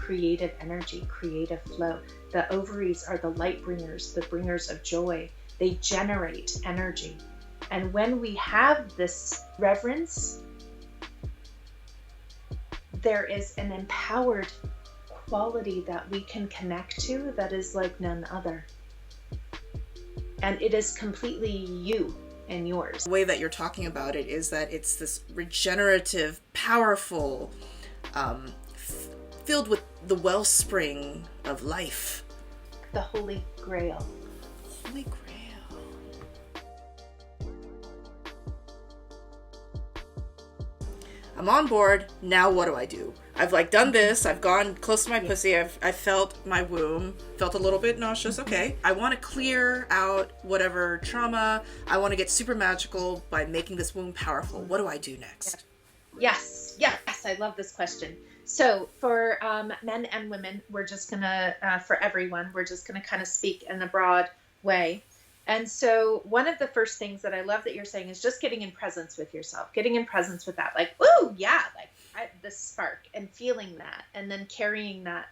creative energy, creative flow. The ovaries are the light bringers, the bringers of joy. They generate energy. And when we have this reverence, there is an empowered quality that we can connect to that is like none other. And it is completely you and yours. The way that you're talking about it is that it's this regenerative, powerful, filled with the wellspring of life. The Holy Grail. Holy Grail. I'm on board. Now what do I do? I've done this. I've gone close to my pussy. I've felt my womb. Felt a little bit nauseous. Okay. I want to clear out whatever trauma. I want to get super magical by making this womb powerful. What do I do next? Yes. I love this question. So for men and women, we're just going to, for everyone, we're just going to kind of speak in a broad way. And so one of the first things that I love that you're saying is just getting in presence with yourself, getting in presence with that, ooh, yeah, the spark, and feeling that, and then carrying that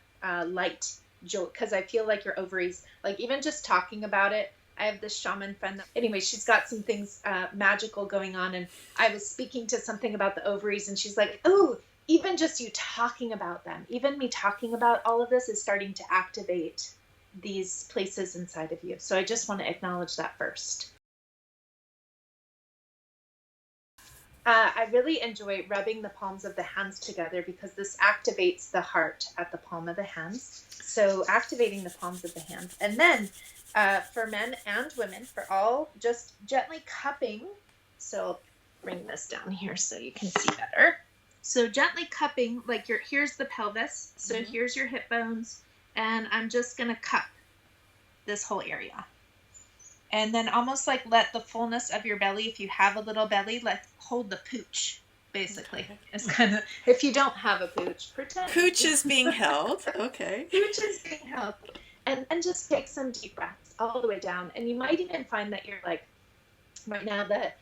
light joy. Because I feel like your ovaries, even just talking about it, I have this shaman friend. Anyway, she's got some things magical going on. And I was speaking to something about the ovaries, and she's like, ooh, even just you talking about them, even me talking about all of this is starting to activate these places inside of you. So I just want to acknowledge that first. I really enjoy rubbing the palms of the hands together because this activates the heart at the palm of the hands. So activating the palms of the hands. And then for men and women, for all, just gently cupping. So I'll bring this down here so you can see better. So gently cupping, here's the pelvis. So here's your hip bones. And I'm just going to cup this whole area. And then almost let the fullness of your belly, if you have a little belly, hold the pooch, basically. Okay. It's kind of, if you don't have a pooch, pretend. Pooch is being held. Okay. Pooch is being held. And just take some deep breaths all the way down. And you might even find that you're right now that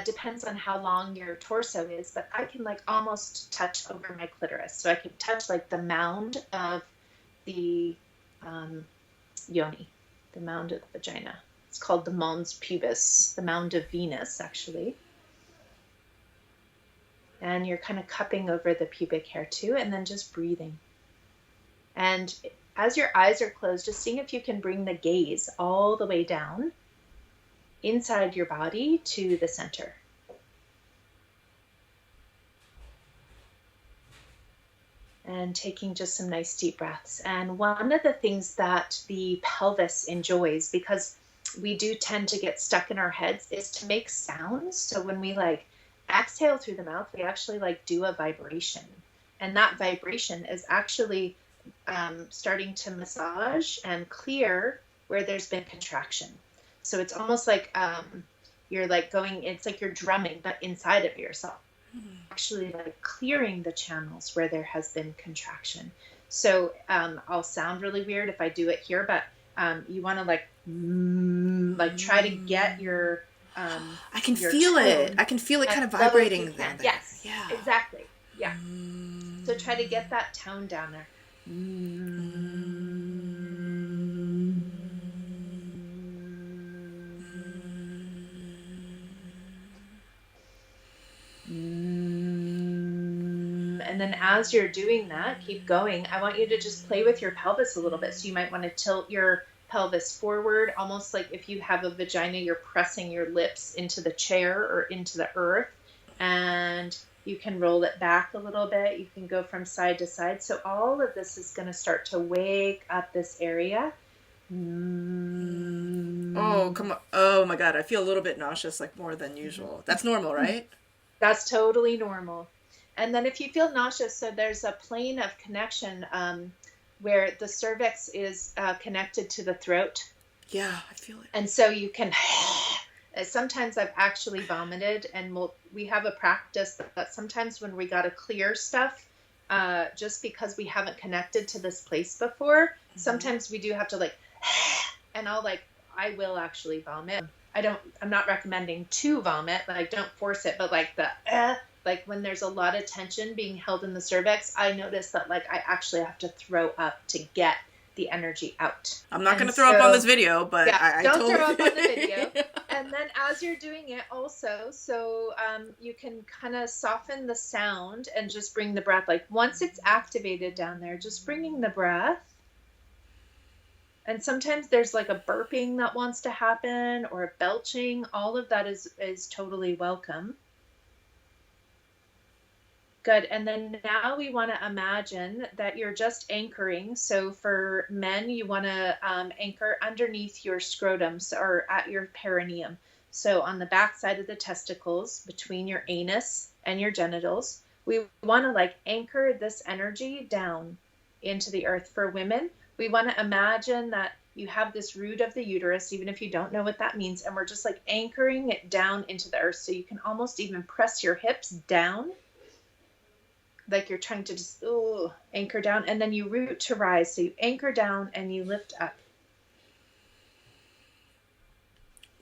depends on how long your torso is, but I can almost touch over my clitoris. So I can touch the mound of the yoni, the mound of the vagina. It's called the mons pubis, the mound of Venus, actually. And you're kind of cupping over the pubic hair too, and then just breathing. And as your eyes are closed, just seeing if you can bring the gaze all the way down inside your body to the center. And taking just some nice deep breaths. And one of the things that the pelvis enjoys, because we do tend to get stuck in our heads, is to make sounds. So when we exhale through the mouth, we actually do a vibration. And that vibration is actually starting to massage and clear where there's been contraction. So it's almost you're going, it's you're drumming, but inside of yourself. Actually clearing the channels where there has been contraction. So I'll sound really weird if I do it here, but you want to try to get your I can feel it. I can feel it kind of vibrating there. Yes. Yeah. Exactly. Yeah. So try to get that tone down there. And then as you're doing that, keep going. I want you to just play with your pelvis a little bit. So you might want to tilt your pelvis forward, almost like if you have a vagina, you're pressing your lips into the chair or into the earth. And you can roll it back a little bit. You can go from side to side. So all of this is going to start to wake up this area. Oh, come on. Oh my God. I feel a little bit nauseous, more than usual. That's normal, right? That's totally normal. And then if you feel nauseous, so there's a plane of connection where the cervix is connected to the throat. Yeah, I feel it. And so you can, sometimes I've actually vomited, and we have a practice that sometimes when we got to clear stuff, just because we haven't connected to this place before, sometimes we do have to and I will actually vomit. I'm not recommending to vomit, don't force it, but Like when there's a lot of tension being held in the cervix, I notice that like I actually have to throw up to get the energy out. I'm not going And to throw up on so, this video, but yeah, I don't totally... throw up on the video. And then as you're doing it also, so you can kind of soften the sound and just bring the breath. Like once it's activated down there, just bringing the breath. And sometimes there's like a burping that wants to happen or a belching. All of that is totally welcome. Good. And then now we want to imagine that you're just anchoring. So for men, you want to anchor underneath your scrotum or at your perineum. So on the back side of the testicles, between your anus and your genitals, we want to like anchor this energy down into the earth. For women, we want to imagine that you have this root of the uterus, even if you don't know what that means. And we're just like anchoring it down into the earth. So you can almost even press your hips down, like you're trying to just anchor down, and then you root to rise. So you anchor down and you lift up.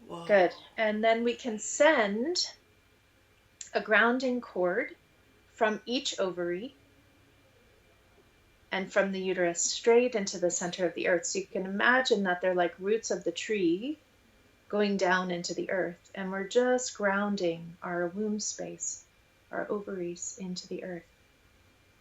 Whoa. Good. And then we can send a grounding cord from each ovary and from the uterus straight into the center of the earth. So you can imagine that they're like roots of the tree going down into the earth. And we're just grounding our womb space, our ovaries, into the earth.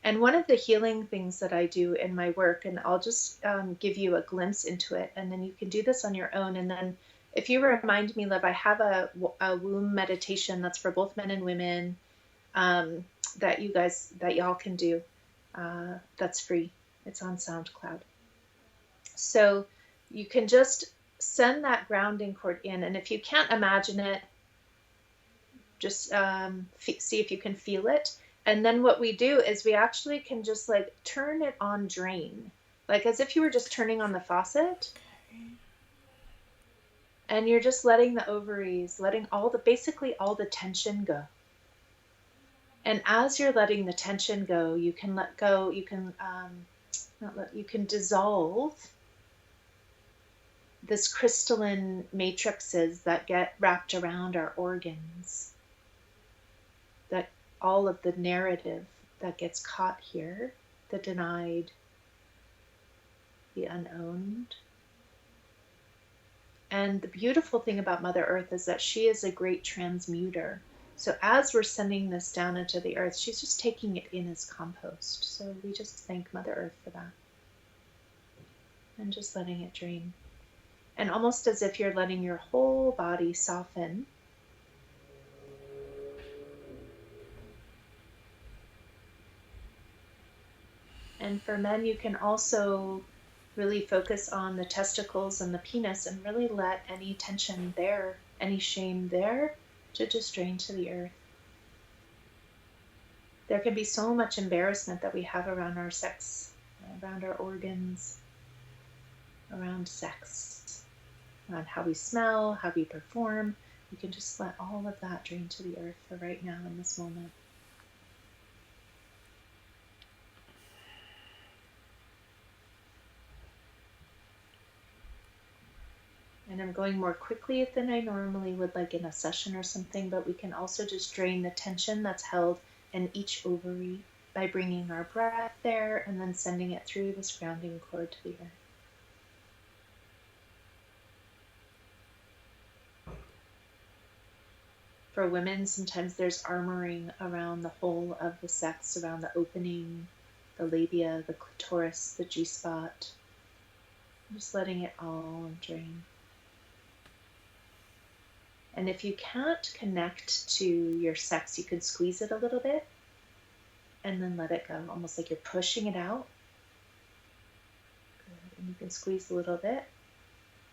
And one of the healing things that I do in my work, and I'll just give you a glimpse into it, and then you can do this on your own. And then if you remind me, Liv, I have a womb meditation that's for both men and women that y'all can do. That's free. It's on SoundCloud. So you can just send that grounding cord in. And if you can't imagine it, just see if you can feel it. And then what we do is we actually can just like turn it on drain, like as if you were just turning on the faucet. Okay. And you're just letting the ovaries, letting basically all the tension go. And as you're letting the tension go, you can let go, you can you can dissolve this crystalline matrices that get wrapped around our organs, that all of the narrative that gets caught here, the denied, the unowned. And the beautiful thing about Mother Earth is that she is a great transmuter. So as we're sending this down into the earth, she's just taking it in as compost. So we just thank Mother Earth for that. And just letting it drain. And almost as if you're letting your whole body soften. And for men, you can also really focus on the testicles and the penis and really let any tension there, any shame there, to just drain to the earth. There can be so much embarrassment that we have around our sex, around our organs, around sex, around how we smell, how we perform. We can just let all of that drain to the earth for right now in this moment. And I'm going more quickly than I normally would, like in a session or something, but we can also just drain the tension that's held in each ovary by bringing our breath there and then sending it through this grounding cord to the earth. For women, sometimes there's armoring around the whole of the sex, around the opening, the labia, the clitoris, the G-spot. Just letting it all drain. And if you can't connect to your sex, you can squeeze it a little bit and then let it go, almost like you're pushing it out. Good. And you can squeeze a little bit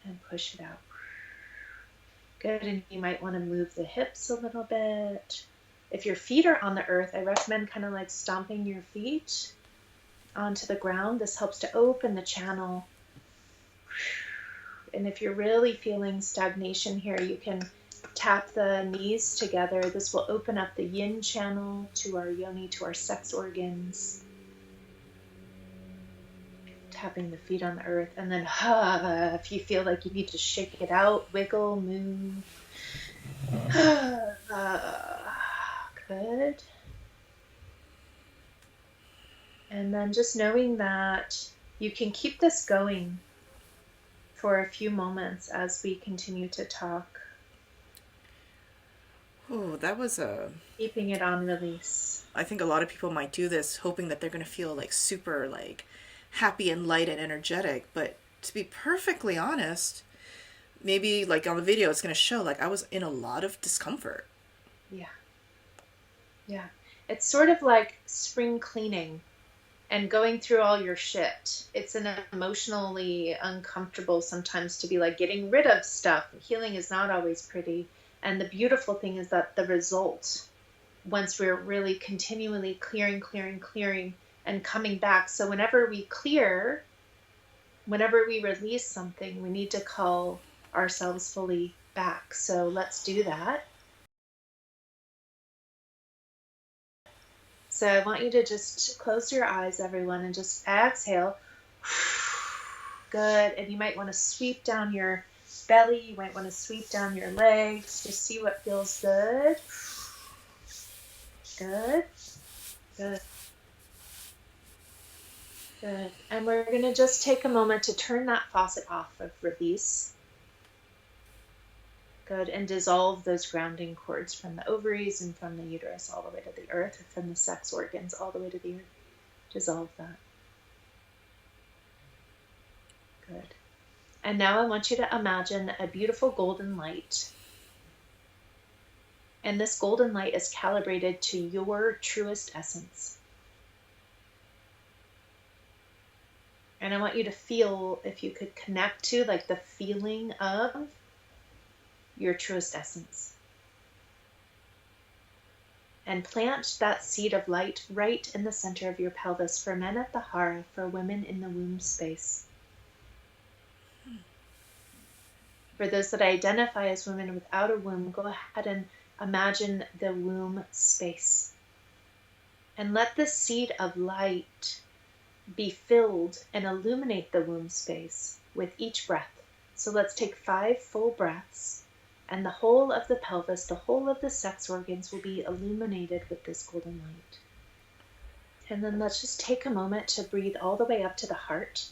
and push it out. Good. And you might want to move the hips a little bit. If your feet are on the earth, I recommend kind of like stomping your feet onto the ground. This helps to open the channel. And if you're really feeling stagnation here, you can tap the knees together. This will open up the yin channel to our yoni, to our sex organs. Tapping the feet on the earth. And then if you feel like you need to shake it out, wiggle, move. Good. Good. And then just knowing that you can keep this going for a few moments as we continue to talk. Oh, that was a... Keeping it on release. I think a lot of people might do this hoping that they're going to feel like super like happy and light and energetic. But to be perfectly honest, maybe like on the video it's going to show like I was in a lot of discomfort. Yeah. Yeah. It's sort of like spring cleaning and going through all your shit. It's an emotionally uncomfortable sometimes to be like getting rid of stuff. Healing is not always pretty. And the beautiful thing is that the result, once we're really continually clearing and coming back. So whenever we clear, whenever we release something, we need to call ourselves fully back. So let's do that. So I want you to just close your eyes, everyone, and just exhale. Good. And you might want to sweep down your belly. You might want to sweep down your legs. Just see what feels good. Good. Good. Good. And we're going to just take a moment to turn that faucet off of release. Good. And dissolve those grounding cords from the ovaries and from the uterus all the way to the earth, or from the sex organs all the way to the earth. Dissolve that. Good. And now I want you to imagine a beautiful golden light. And this golden light is calibrated to your truest essence. And I want you to feel, if you could connect to like the feeling of your truest essence. And plant that seed of light right in the center of your pelvis, for men at the hara, for women in the womb space. For those that identify as women without a womb, go ahead and imagine the womb space. And let the seed of light be filled and illuminate the womb space with each breath. So let's take 5 full breaths. And the whole of the pelvis, the whole of the sex organs will be illuminated with this golden light. And then let's just take a moment to breathe all the way up to the heart.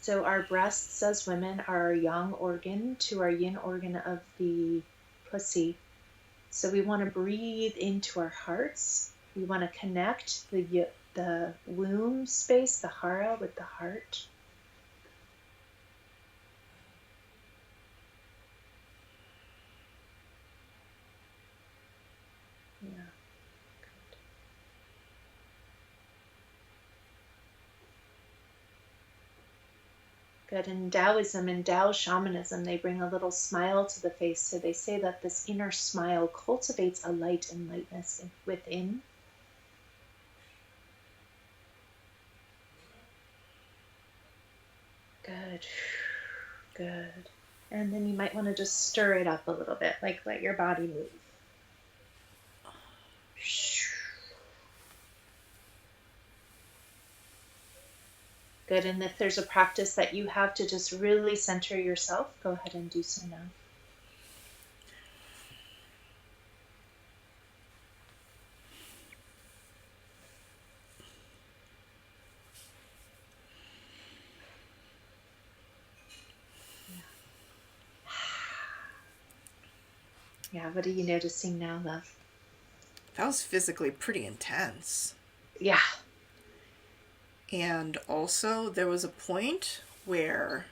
So our breasts as women are our yang organ to our yin organ of the pussy. So we want to breathe into our hearts. We want to connect the womb space, the hara, with the heart. Yeah. Good. In Taoism and Tao shamanism, they bring a little smile to the face. So they say that this inner smile cultivates a light and lightness within. Good. Good. And then you might want to just stir it up a little bit, like let your body move. Good. And if there's a practice that you have to just really center yourself, go ahead and do so now. Yeah, what are you noticing now, love? That was physically pretty intense. Yeah. And also, there was a point where,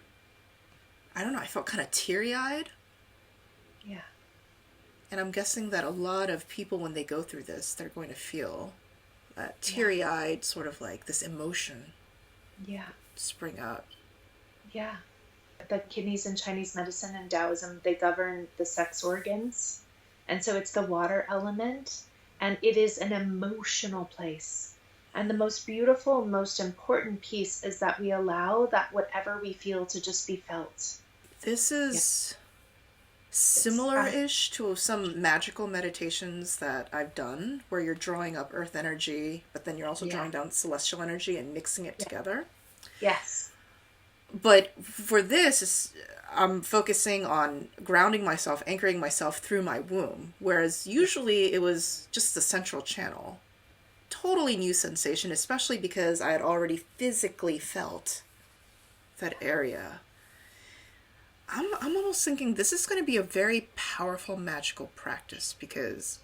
I don't know, I felt kind of teary-eyed. Yeah. And I'm guessing that a lot of people, when they go through this, they're going to feel that teary-eyed, sort of like this emotion spring up. Yeah. The kidneys in Chinese medicine and Taoism, they govern the sex organs. And so it's the water element. And it is an emotional place. And the most beautiful, most important piece is that we allow that whatever we feel to just be felt. This is similar-ish to some magical meditations that I've done, where you're drawing up earth energy, but then you're also drawing down celestial energy and mixing it together. Yes. But for this, I'm focusing on grounding myself, anchoring myself through my womb, whereas usually it was just the central channel. Totally new sensation, especially because I had already physically felt that area. I'm almost thinking this is going to be a very powerful magical practice because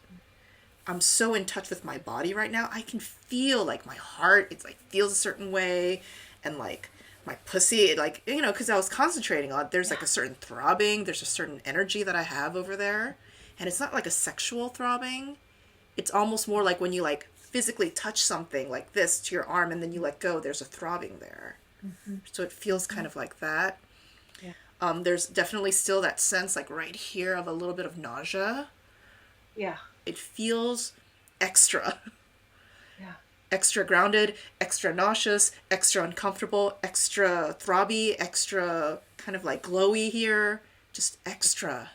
I'm so in touch with my body right now. I can feel like my heart, it's like feels a certain way, and like my pussy, it like, you know, because I was concentrating on, there's like a certain throbbing, there's a certain energy that I have over there, and it's not like a sexual throbbing. It's almost more like when you like physically touch something like this to your arm and then you let go, there's a throbbing there. Mm-hmm. So it feels kind of like that. Yeah. There's definitely still that sense like right here of a little bit of nausea. Yeah. It feels extra. Yeah. Extra grounded, extra nauseous, extra uncomfortable, extra throbby, extra kind of like glowy here. Just extra.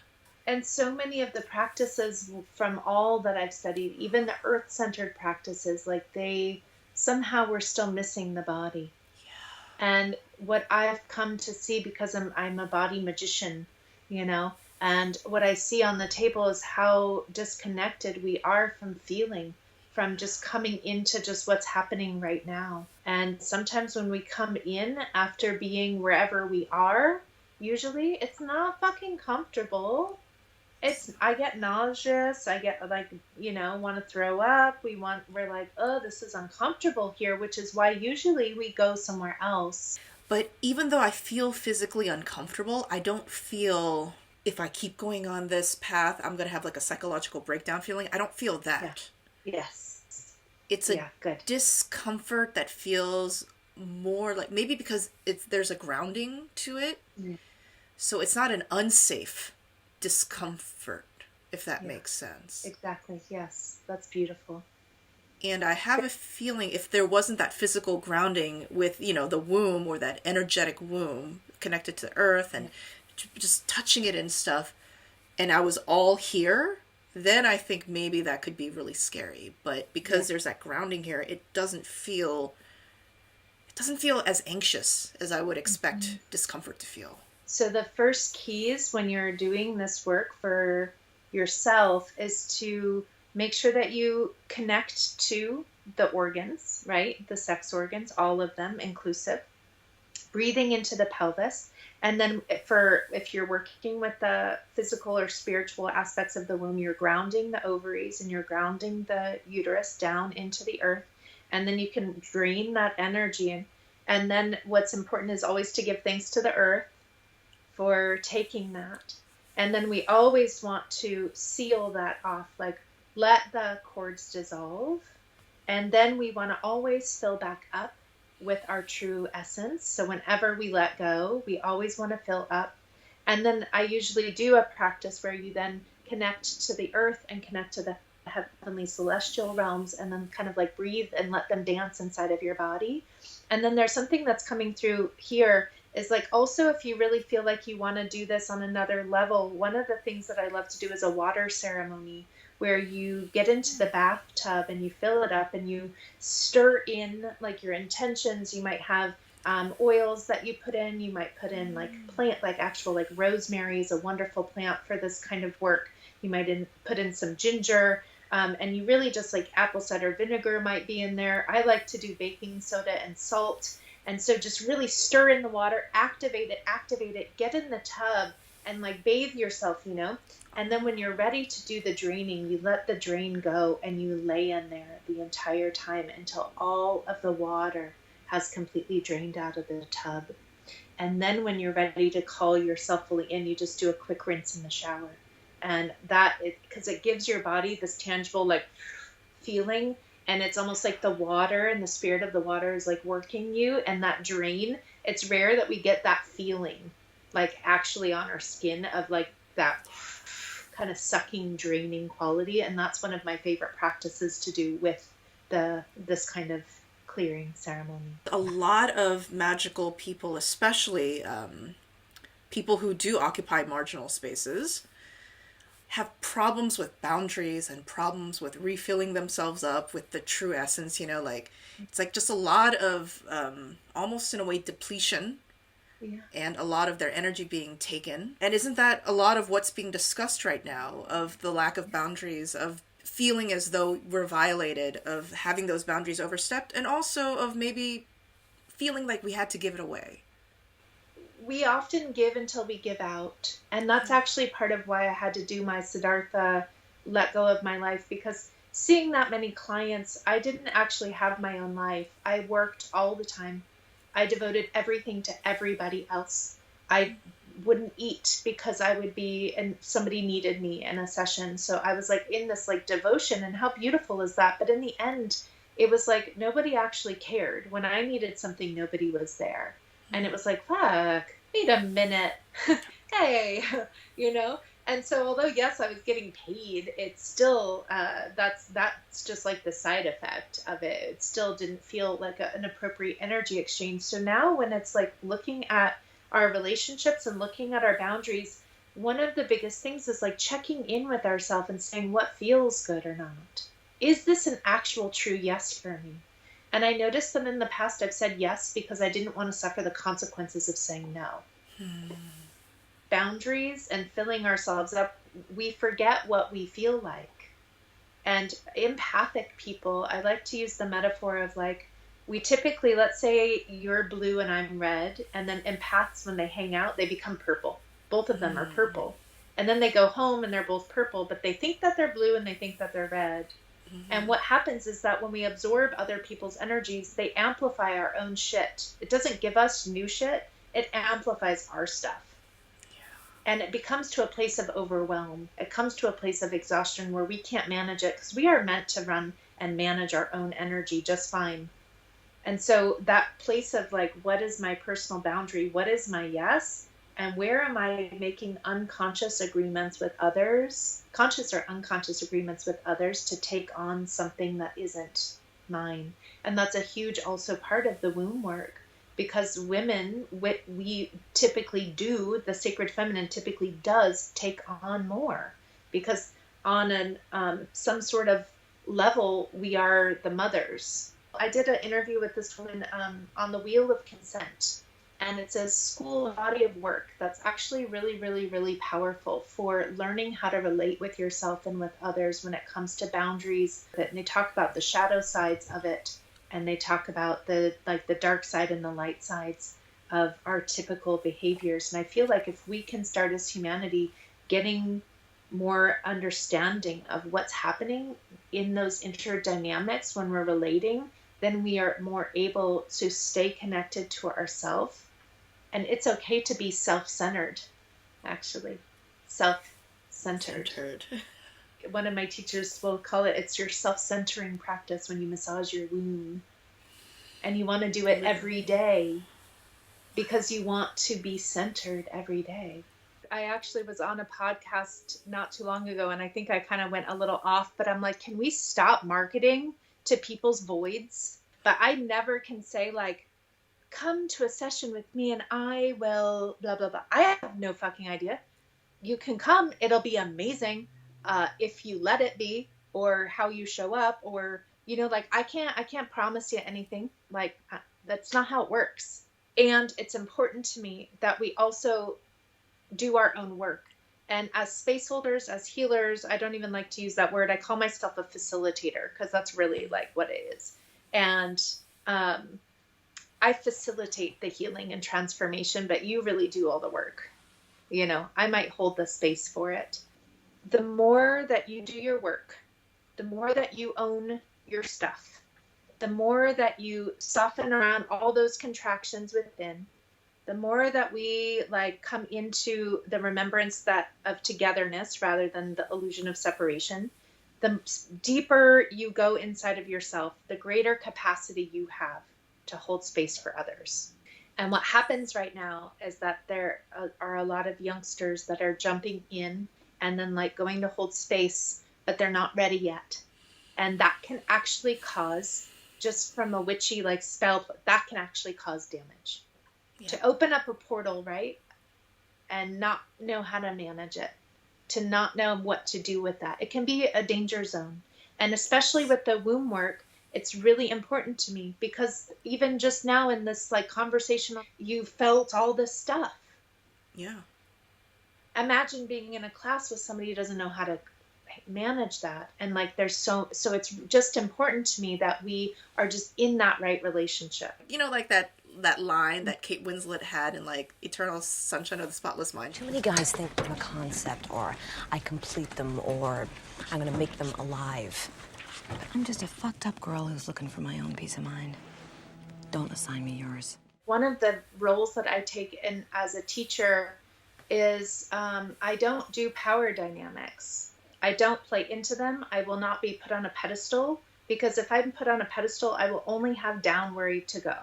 And so many of the practices from all that I've studied, even the earth-centered practices, like they somehow were still missing the body. Yeah. And what I've come to see, because I'm a body magician, you know, and what I see on the table is how disconnected we are from feeling, from just coming into just what's happening right now. And sometimes when we come in after being wherever we are, usually it's not fucking comfortable. I get nauseous. I get like, you know, want to throw up. We're like, oh, this is uncomfortable here, which is why usually we go somewhere else. But even though I feel physically uncomfortable, I don't feel if I keep going on this path, I'm going to have like a psychological breakdown feeling. I don't feel that. Yeah. Yes. It's a discomfort that feels more like, maybe because there's a grounding to it. Mm. So it's not an unsafe discomfort, if that makes sense. Exactly. Yes. That's beautiful. And I have a feeling if there wasn't that physical grounding with, you know, the womb or that energetic womb connected to the earth and just touching it and stuff, and I was all here, then I think maybe that could be really scary. But because there's that grounding here, it doesn't feel as anxious as I would expect discomfort to feel. So the first keys when you're doing this work for yourself is to make sure that you connect to the organs, right? The sex organs, all of them inclusive. Breathing into the pelvis. And then if you're working with the physical or spiritual aspects of the womb, you're grounding the ovaries and you're grounding the uterus down into the earth. And then you can drain that energy. And then what's important is always to give thanks to the earth for taking that. And then we always want to seal that off, like let the cords dissolve. And then we want to always fill back up with our true essence. So whenever we let go, we always want to fill up. And then I usually do a practice where you then connect to the earth and connect to the heavenly celestial realms, and then kind of like breathe and let them dance inside of your body. And then there's something that's coming through here is like, also, if you really feel like you want to do this on another level, one of the things that I love to do is a water ceremony where you get into the bathtub and you fill it up and you stir in like your intentions. You might have oils that you put in. You might put in like plant, like actual, like rosemary is a wonderful plant for this kind of work. You might put in some ginger, and you really just like apple cider vinegar might be in there. I like to do baking soda and salt. And so just really stir in the water, activate it, get in the tub and like bathe yourself, you know. And then when you're ready to do the draining, you let the drain go and you lay in there the entire time until all of the water has completely drained out of the tub. And then when you're ready to call yourself fully in, you just do a quick rinse in the shower. And because it gives your body this tangible like feeling. And it's almost like the water and the spirit of the water is like working you. And that drain, it's rare that we get that feeling like actually on our skin of like that kind of sucking, draining quality. And that's one of my favorite practices to do with this kind of clearing ceremony. A lot of magical people, especially people who do occupy marginal spaces, have problems with boundaries and problems with refilling themselves up with the true essence, you know, like it's like just a lot of almost in a way depletion Yeah. and a lot of their energy being taken. And isn't that a lot of what's being discussed right now, of the lack of boundaries, of feeling as though we're violated, of having those boundaries overstepped, and also of maybe feeling like we had to give it away? We often give until we give out. And that's actually part of why I had to do my Siddhartha let go of my life, because seeing that many clients, I didn't actually have my own life. I worked all the time. I devoted everything to everybody else. I wouldn't eat because I would be, and somebody needed me in a session. So I was like in this like devotion, and how beautiful is that? But in the end, it was like nobody actually cared. When I needed something, nobody was there. And it was like, fuck, wait a minute. Hey, you know? And so although yes, I was getting paid, it's still that's just like the side effect of it. It still didn't feel like an appropriate energy exchange. So now when it's like looking at our relationships and looking at our boundaries, one of the biggest things is like checking in with ourselves and saying what feels good or not. Is this an actual true yes for me? And I noticed that in the past I've said yes because I didn't want to suffer the consequences of saying no. Boundaries and filling ourselves up, we forget what we feel like. And empathic people, I like to use the metaphor of like, we typically, let's say you're blue and I'm red, and then empaths, when they hang out, they become purple. Both of them are purple. And then they go home and they're both purple, but they think that they're blue and they think that they're red. And what happens is that when we absorb other people's energies, they amplify our own shit. It doesn't give us new shit, it amplifies our stuff. And it becomes to a place of overwhelm. It comes to a place of exhaustion where we can't manage it, because we are meant to run and manage our own energy just fine. And so that place of like, what is my personal boundary? What is my yes? And where am I making unconscious agreements with others, conscious or unconscious agreements with others, to take on something that isn't mine? And that's a huge also part of the womb work, because women, we typically do, the sacred feminine typically does take on more, because on an some sort of level, we are the mothers. I did an interview with this woman on the Wheel of Consent. And it's a school body of work that's actually really, really, really powerful for learning how to relate with yourself and with others when it comes to boundaries. And they talk about the shadow sides of it, and they talk about the dark side and the light sides of our typical behaviors. And I feel like if we can start as humanity getting more understanding of what's happening in those interdynamics when we're relating, then we are more able to stay connected to ourselves. And it's okay to be self-centered, actually. Self-centered. One of my teachers will call it, it's your self-centering practice when you massage your womb. And you want to do it every day because you want to be centered every day. I actually was on a podcast not too long ago, and I think I kind of went a little off, but I'm like, can we stop marketing to people's voids? But I never can say like, come to a session with me and I will blah, blah, blah. I have no fucking idea. You can come. It'll be amazing if you let it be, or how you show up, or, you know, like I can't promise you anything. Like that's not how it works. And it's important to me that we also do our own work. And as space holders, as healers, I don't even like to use that word. I call myself a facilitator, because that's really like what it is. And I facilitate the healing and transformation, but you really do all the work. You know, I might hold the space for it. The more that you do your work, the more that you own your stuff, the more that you soften around all those contractions within, the more that we like come into the remembrance that of togetherness rather than the illusion of separation, the deeper you go inside of yourself, the greater capacity you have to hold space for others. And what happens right now is that there are a lot of youngsters that are jumping in and then like going to hold space, but they're not ready yet. And that can actually cause, just from a witchy like spell, that can actually cause damage. Yeah. To open up a portal, right? And not know how to manage it, to not know what to do with that. It can be a danger zone. And especially with the womb work, It's really important to me because even just now in this like conversation, you felt all this stuff. Yeah. Imagine being in a class with somebody who doesn't know how to manage that. And like, there's so it's just important to me that we are just in that right relationship. You know, like that line that Kate Winslet had in like Eternal Sunshine of the Spotless Mind. Too many guys think I'm a concept, or I complete them, or I'm gonna make them alive. I'm just a fucked up girl who's looking for my own peace of mind. Don't assign me yours. One of the roles that I take in as a teacher is I don't do power dynamics. I don't play into them. I will not be put on a pedestal, because if I'm put on a pedestal, I will only have down worry to go.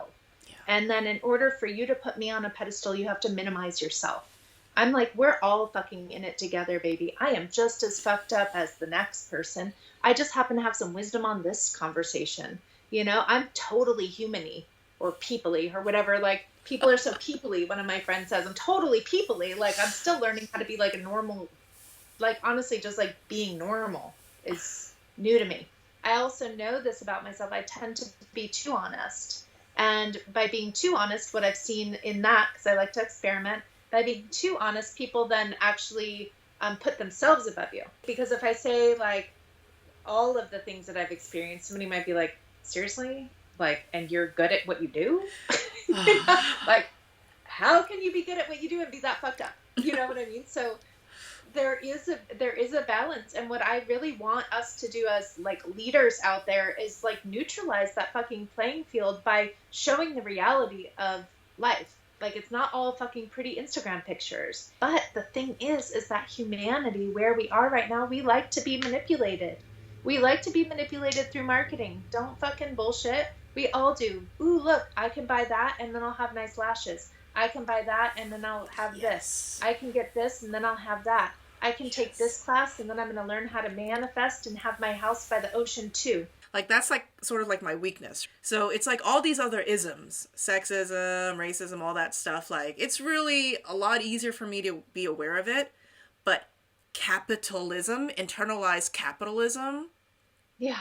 Yeah. And then in order for you to put me on a pedestal, you have to minimize yourself. I'm like, we're all fucking in it together, baby. I am just as fucked up as the next person. I just happen to have some wisdom on this conversation. You know, I'm totally human-y or people-y or whatever. Like, people are so people-y. One of my friends says, I'm totally people-y. Like, I'm still learning how to be like a normal, like, honestly, just like being normal is new to me. I also know this about myself. I tend to be too honest. And by being too honest, what I've seen in that, because I like to experiment, by being too honest, people then actually put themselves above you. Because if I say like all of the things that I've experienced, somebody might be like, seriously? Like, and you're good at what you do? Like, how can you be good at what you do and be that fucked up? You know what I mean? So there is a balance. And what I really want us to do as like leaders out there is like neutralize that fucking playing field by showing the reality of life. Like, it's not all fucking pretty Instagram pictures. But the thing is that humanity, where we are right now, we like to be manipulated. We like to be manipulated through marketing. Don't fucking bullshit. We all do. Ooh, look, I can buy that and then I'll have nice lashes. I can buy that and then I'll have this. I can get this and then I'll have that. I can take this class and then I'm going to learn how to manifest and have my house by the ocean too. Like, that's like sort of like my weakness. So it's like all these other isms, sexism, racism, all that stuff. Like, it's really a lot easier for me to be aware of it. But capitalism, internalized capitalism. Yeah.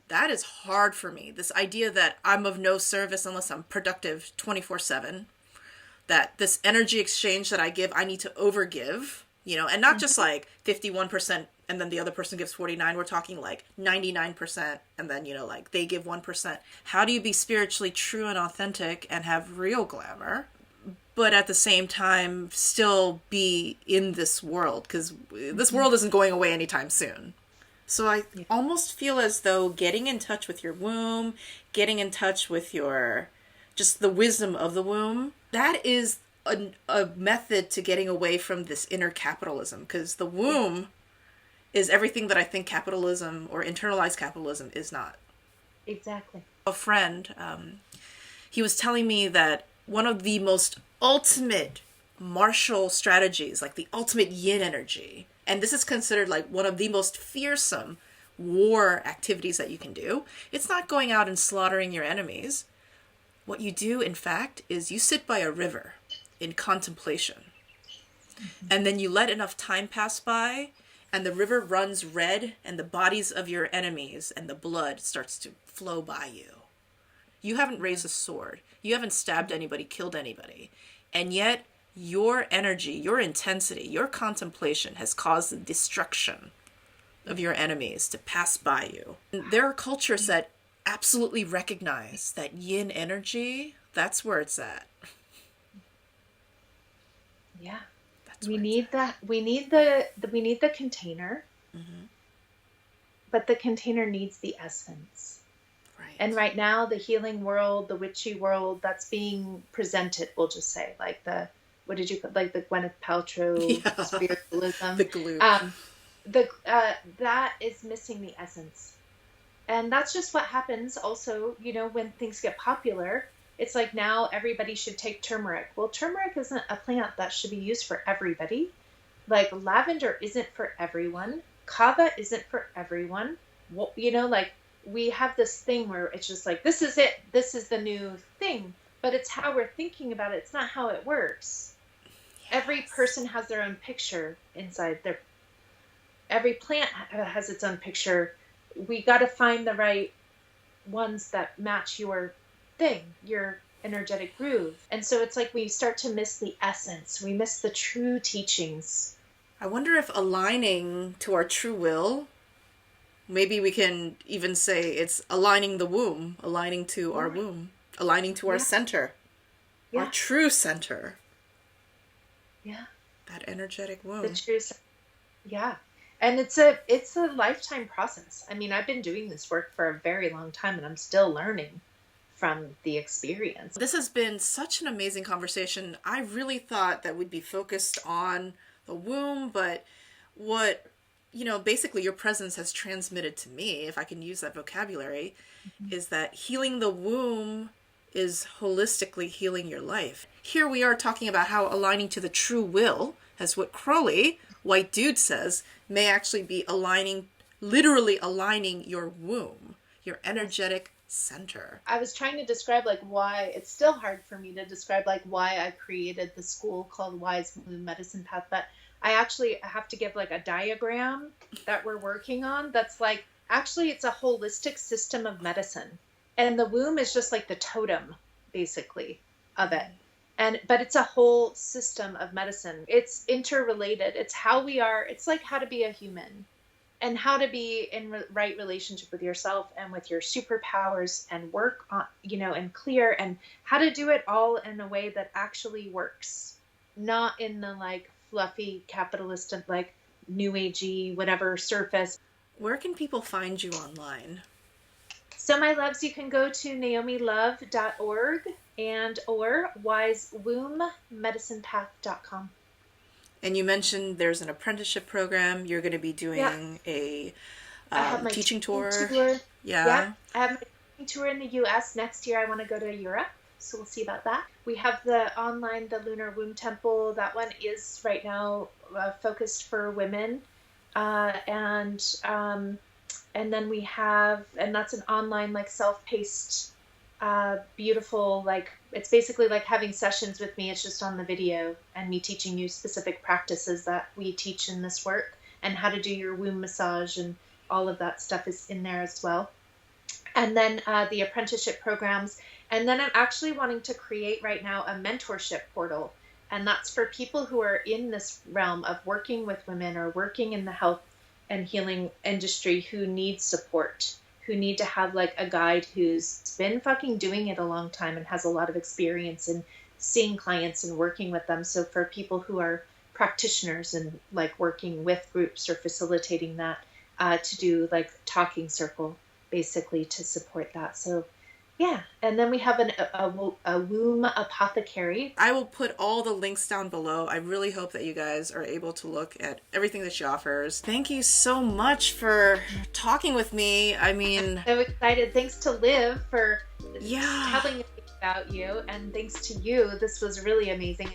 That is hard for me. This idea that I'm of no service unless I'm productive 24/7. That this energy exchange that I give, I need to overgive, you know, and not just like 51% and then the other person gives 49. We're talking like 99% and then, you know, like they give 1%. How do you be spiritually true and authentic and have real glamour, but at the same time still be in this world? Because this world isn't going away anytime soon. So I almost feel as though getting in touch with your womb, getting in touch with your, just the wisdom of the womb, that is a method to getting away from this inner capitalism. Because the womb is everything that I think capitalism or internalized capitalism is not. Exactly. A friend, he was telling me that one of the most ultimate martial strategies, like the ultimate yin energy, and this is considered like one of the most fearsome war activities that you can do. It's not going out and slaughtering your enemies. What you do, in fact, is you sit by a river in contemplation. Mm-hmm. And then you let enough time pass by, and the river runs red, and the bodies of your enemies and the blood starts to flow by you. You haven't raised a sword. You haven't stabbed anybody, killed anybody. And yet, your energy, your intensity, your contemplation has caused the destruction of your enemies to pass by you. And there are cultures that absolutely recognize that yin energy, that's where it's at. Yeah. We need that. We need the container. Mm-hmm. But the container needs the essence. Right. And right now, the healing world, the witchy world that's being presented, we'll just say, like the, what did you call, like the Gwyneth Paltrow spiritualism, the glue, that is missing the essence. And that's just what happens also, you know, when things get popular. It's like now everybody should take turmeric. Well, turmeric isn't a plant that should be used for everybody. Like lavender isn't for everyone. Kava isn't for everyone. Well, you know, like we have this thing where it's just like, this is it. This is the new thing. But it's how we're thinking about it. It's not how it works. Yes. Every person has their own picture inside their... Every plant has its own picture. We got to find the right ones that match your thing, your energetic groove. And so it's like we start to miss the essence. We miss the true teachings. I wonder if aligning to our true will, maybe we can even say it's aligning the womb, aligning to our womb, aligning to our center, our true center. Yeah. That energetic womb. The true center. Yeah. And it's a lifetime process. I mean, I've been doing this work for a very long time, and I'm still learning from the experience. This has been such an amazing conversation. I really thought that we'd be focused on the womb, but what, basically your presence has transmitted to me, if I can use that vocabulary, is that healing the womb is holistically healing your life. Here we are talking about how aligning to the true will, as what Crowley, White Dude, says, may actually be literally aligning your womb, your energetic center. I was trying to describe why it's still hard for me to describe why I created the school called Wise Womb Medicine Path, but I actually have to give a diagram that we're working on that's actually it's a holistic system of medicine, and the womb is just the totem basically of it. But it's a whole system of medicine. It's interrelated. It's how we are. It's how to be a human and how to be in right relationship with yourself and with your superpowers and work on, and clear, and how to do it all in a way that actually works, not in the fluffy capitalist new agey, whatever surface. Where can people find you online? So my loves, you can go to naomilove.org or wisewomb.medicinepath.com. And you mentioned there's an apprenticeship program. You're going to be doing a teaching tour. Yeah. I have my teaching tour in the U.S. Next year I want to go to Europe, so we'll see about that. We have the Lunar Womb Temple. That one is right now focused for women. And then we have, and that's an online self-paced, beautiful, it's basically having sessions with me. It's just on the video and me teaching you specific practices that we teach in this work, and how to do your womb massage, and all of that stuff is in there as well. And then the apprenticeship programs. And then I'm actually wanting to create right now a mentorship portal. And that's for people who are in this realm of working with women or working in the health and healing industry, who need support, who need to have a guide who's been fucking doing it a long time and has a lot of experience in seeing clients and working with them. So for people who are practitioners and working with groups or facilitating that, to do talking circle basically to support that. So yeah. And then we have a womb apothecary. I will put all the links down below. I really hope that you guys are able to look at everything that she offers. Thank you so much for talking with me. I mean, I'm so excited. Thanks to Liv for telling me about you, and thanks to you. This was really amazing.